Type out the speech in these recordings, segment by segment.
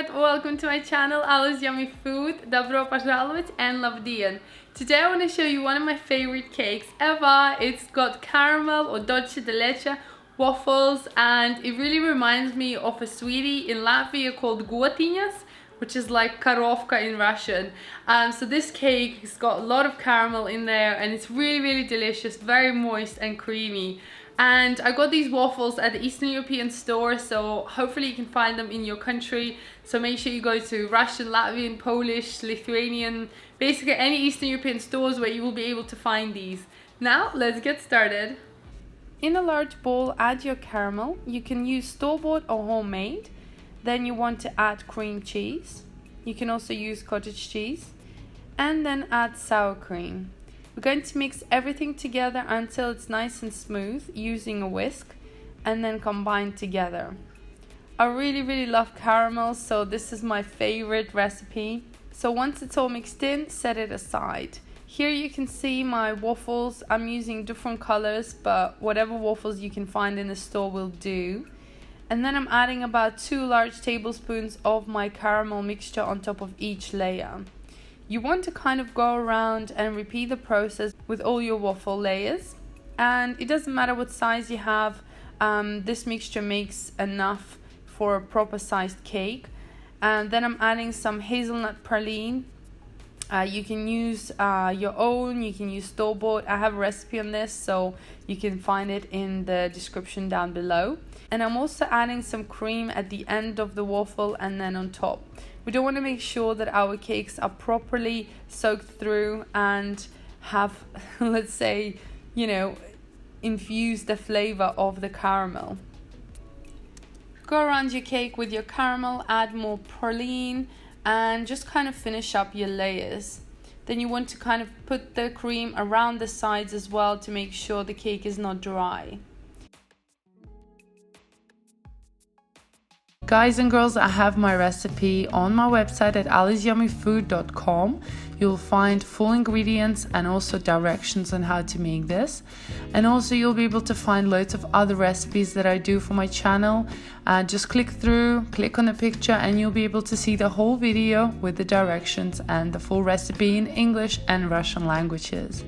привет! Welcome to my channel, AllasYummyFood. Добро пожаловать and Lavdian. Today I want to show you one of my favorite cakes ever. It's got caramel or dulce de leche waffles, and it really reminds me of a sweetie in Latvia called gotiņas, which is like Korovka in Russian. So this cake has got a lot of caramel in there and it's really delicious, very moist and creamy. And I got these waffles at the Eastern European store, so hopefully you can find them in your country. So make sure you go to Russian, Latvian, Polish, Lithuanian, basically any Eastern European stores where you will be able to find these. Now let's get started. In a large bowl, add your caramel. You can use store-bought or homemade. Then you want to add cream cheese. You can also use cottage cheese. And then add sour cream. We're going to mix everything together until it's nice and smooth using a whisk, and then combine together. I really love caramel, so this is my favorite recipe. So once it's all mixed in, set it aside. Here you can see my waffles. I'm using different colors, but whatever waffles you can find in the store will do. And then I'm adding about 2 large tablespoons of my caramel mixture on top of each layer. You want to kind of go around and repeat the process with all your waffle layers, and it doesn't matter what size you have. This mixture makes enough for a proper sized cake. And then I'm adding some hazelnut praline. You can use your own, you can use store-bought. I have a recipe on this, so you can find it in the description down below. And I'm also adding some cream at the end of the waffle and then on top. We don't want to make sure that our cakes are properly soaked through and have, let's say, infused the flavor of the caramel. Go around your cake with your caramel, add more praline, and just kind of finish up your layers. Then you want to kind of put the cream around the sides as well to make sure the cake is not dry. Guys and girls, I have my recipe on my website at AllasYummyFood.com. You'll find full ingredients and also directions on how to make this. And also you'll be able to find loads of other recipes that I do for my channel. Just click through, click on the picture, and you'll be able to see the whole video with the directions and the full recipe in English and Russian languages.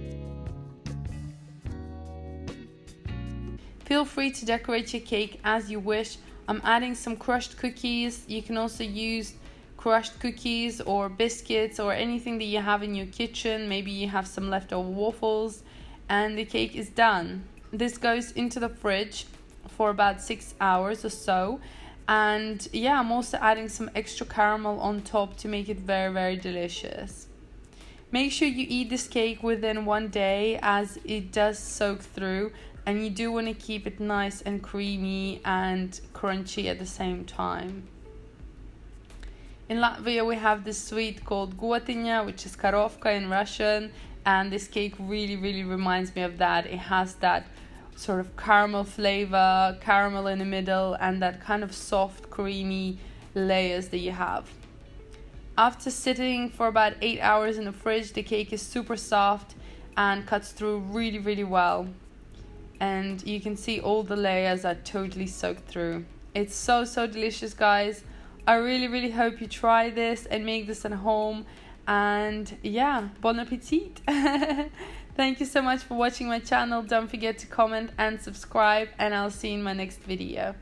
Feel free to decorate your cake as you wish. I'm adding some crushed cookies. You can also use crushed cookies or biscuits or anything that you have in your kitchen. Maybe you have some leftover waffles, and the cake is done. This goes into the fridge for about 6 hours or so. And yeah, I'm also adding some extra caramel on top to make it very delicious. Make sure you eat this cake within 1 day, as it does soak through. And you do want to keep it nice and creamy and crunchy at the same time. In Latvia we have this sweet called gotiņa, which is Korovka in Russian, and this cake really reminds me of that. It has that sort of caramel flavor, caramel in the middle, and that kind of soft creamy layers that you have. After sitting for about 8 hours in the fridge, the cake is super soft and cuts through really well. And you can see all the layers are totally soaked through. It's so delicious, guys. I really hope you try this and make this at home. And yeah, bon appetit. Thank you so much for watching my channel. Don't forget to comment and subscribe, and I'll see you in my next video.